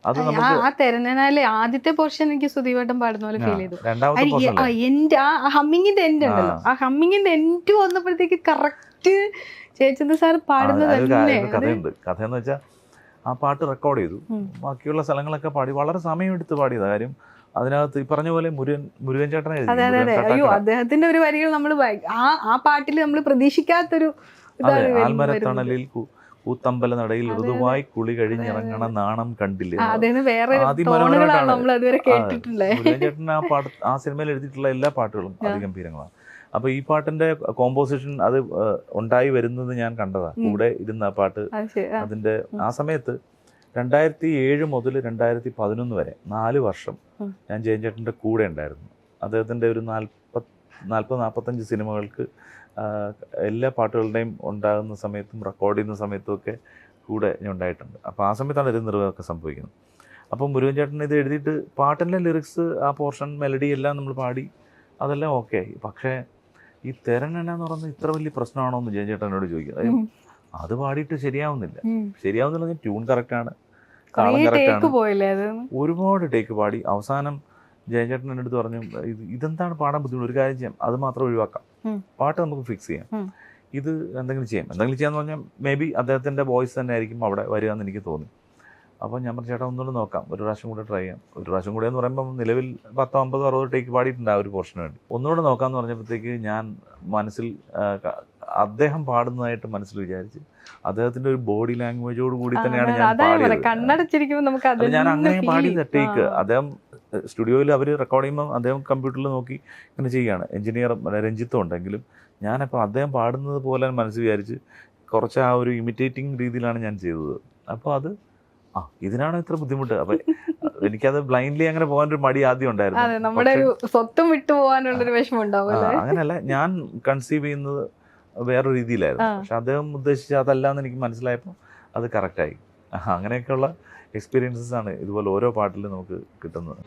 അത് നമുക്ക് ആ തെരഞ്ഞാല് ആദ്യത്തെ പോർഷൻ എനിക്ക് സുധീവട്ടം പാടുന്ന പോലെ ഫീൽ ചെയ്തു. രണ്ടാമത്തെ പോർഷൻ എന്റെ ആ ഹമ്മിങ്ങിന്റെ എൻഡ് ഉണ്ടല്ലോ, ആ ഹമ്മിങ്ങിന്റെ എൻഡ് വന്നപ്പോഴത്തേക്ക് കറക്റ്റ് ജയചന്ദ്ര സാർ പാടുന്നത് തന്നെ. കഥയുണ്ട്. കഥയെന്ന് വെച്ചാൽ ആ പാട്ട് റെക്കോർഡ് ചെയ്തു, ബാക്കിയുള്ള സ്ഥലങ്ങളൊക്കെ പാടി, വളരെ സമയമെടുത്ത് പാടിയത്. കാര്യം അതിനകത്ത് ഈ പറഞ്ഞ പോലെ മുരുകൻ ചേട്ടനെ അതെ അതെ അതെ. അയ്യോ, അദ്ദേഹത്തിന്റെ ഒരു വരികൾ നമ്മൾ ആ പാട്ടിൽ നമ്മൾ പ്രതീക്ഷിക്കാത്തൊരു ആൽമരത്തണലിൽ കൂത്തമ്പല നടയിൽ ഋതുവായി കുളി കഴിഞ്ഞിറങ്ങണ നാണം കണ്ടില്ലേ. മുരുകൻ ചേട്ടൻ ആ സിനിമയിൽ എഴുതിയിട്ടുള്ള എല്ലാ പാട്ടുകളും അതിഗംഭീരങ്ങളാണ്. അപ്പോൾ ഈ പാട്ടിന്റെ കോമ്പോസിഷൻ അത് ഉണ്ടായി വരുന്നത് ഞാൻ കണ്ടതാണ്, കൂടെ ഇരുന്ന ആ പാട്ട്. അതിന്റെ ആ സമയത്ത് 2007 മുതൽ 2011 വരെ 4 വർഷം ഞാൻ ജയൻ ചേട്ടൻ്റെ കൂടെ ഉണ്ടായിരുന്നു. അദ്ദേഹത്തിൻ്റെ ഒരു 40-45 സിനിമകൾക്ക് എല്ലാ പാട്ടുകളുടെയും ഉണ്ടാകുന്ന സമയത്തും റെക്കോർഡ് ചെയ്യുന്ന സമയത്തും ഒക്കെ കൂടെ ഞാൻ ഉണ്ടായിട്ടുണ്ട്. അപ്പോൾ ആ സമയത്താണ് ഇത് നിർവ്വഹമൊക്കെ സംഭവിക്കുന്നത്. അപ്പോൾ മുരുകൻ ചേട്ടൻ ഇത് എഴുതിയിട്ട് പാട്ടിൻ്റെ ലിറിക്സ്, ആ പോർഷൻ, മെലഡി എല്ലാം നമ്മൾ പാടി, അതെല്ലാം ഓക്കെ ആയി. പക്ഷേ ഈ തെരനെന്ന് പറയുന്നത് ഇത്ര വലിയ പ്രശ്നമാണോ എന്ന് ജയൻ ചേട്ടനോട് ചോദിക്കുക. അത് പാടിയിട്ട് ശരിയാവുന്നില്ല. ട്യൂൺ കറക്റ്റാണ്, താളം കറക്റ്റാണ്, ഒരുപാട് ടേക്ക് പാടി. അവസാനം ജയൻ ചേട്ടൻ എൻ്റെ അടുത്ത് പറഞ്ഞു, ഇതെന്താണ് പാടാൻ ബുദ്ധിമുട്ട്, ഒരു കാര്യം ചെയ്യാം, അത് മാത്രം ഒഴിവാക്കാം, പാട്ട് നമുക്ക് ഫിക്സ് ചെയ്യാം, ഇത് എന്തെങ്കിലും ചെയ്യാന്ന് പറഞ്ഞാൽ മേ ബി അദ്ദേഹത്തിൻ്റെ വോയിസ് തന്നെ ആയിരിക്കും അവിടെ വരിക എന്ന് എനിക്ക് തോന്നി. അപ്പോൾ ഞാൻ പറഞ്ഞു, ചേട്ടാ ഒന്നുകൂടെ നോക്കാം, ഒരു പ്രാവശ്യം കൂടെ ട്രൈ ചെയ്യാം. ഒരു പ്രാവശ്യം കൂടെ എന്ന് പറയുമ്പോൾ നിലവിൽ 10, 50, 60 ടേക്ക് പാടിയിട്ടുണ്ട് ആ ഒരു പോർഷന് വേണ്ടി. ഒന്നുകൂടെ നോക്കാമെന്ന് പറഞ്ഞപ്പോഴത്തേക്ക് ഞാൻ മനസ്സിൽ അദ്ദേഹം പാടുന്നതായിട്ട് മനസ്സിൽ വിചാരിച്ച് അദ്ദേഹത്തിന്റെ ഒരു ബോഡി ലാംഗ്വേജോട് കൂടി തന്നെയാണ് ഞാൻ പാടിയത്. ഞാൻ അങ്ങനെ പാടിയത് ടേക്ക്. അദ്ദേഹം സ്റ്റുഡിയോയിൽ അവർ റെക്കോർഡ് ചെയ്യുമ്പോൾ അദ്ദേഹം കമ്പ്യൂട്ടറിൽ നോക്കി ഇങ്ങനെ ചെയ്യുകയാണ്. എഞ്ചിനീയർ രഞ്ജിത്തും ഉണ്ടെങ്കിലും ഞാനപ്പോൾ അദ്ദേഹം പാടുന്നത് പോലെ മനസ്സിൽ വിചാരിച്ച് കുറച്ച് ആ ഒരു ഇമിറ്റേറ്റിംഗ് രീതിയിലാണ് ഞാൻ ചെയ്തത്. അപ്പോൾ അത് ഇതിനാണ് ഇത്ര ബുദ്ധിമുട്ട്. അപ്പൊ എനിക്കത് ബ്ലൈൻഡ്ലി അങ്ങനെ പോകാനൊരു മടി ആദ്യം ഉണ്ടായിരുന്നു. അങ്ങനെയല്ല, ഞാൻ കൺസീവ് ചെയ്യുന്നത് വേറൊരു രീതിയിലായിരുന്നു. പക്ഷെ അദ്ദേഹം ഉദ്ദേശിച്ച അതല്ലാന്ന് എനിക്ക് മനസ്സിലായപ്പോൾ അത് കറക്റ്റായി. അങ്ങനെയൊക്കെയുള്ള എക്സ്പീരിയൻസസ് ആണ് ഇതുപോലെ ഓരോ പാട്ടിലും നമുക്ക് കിട്ടുന്നത്.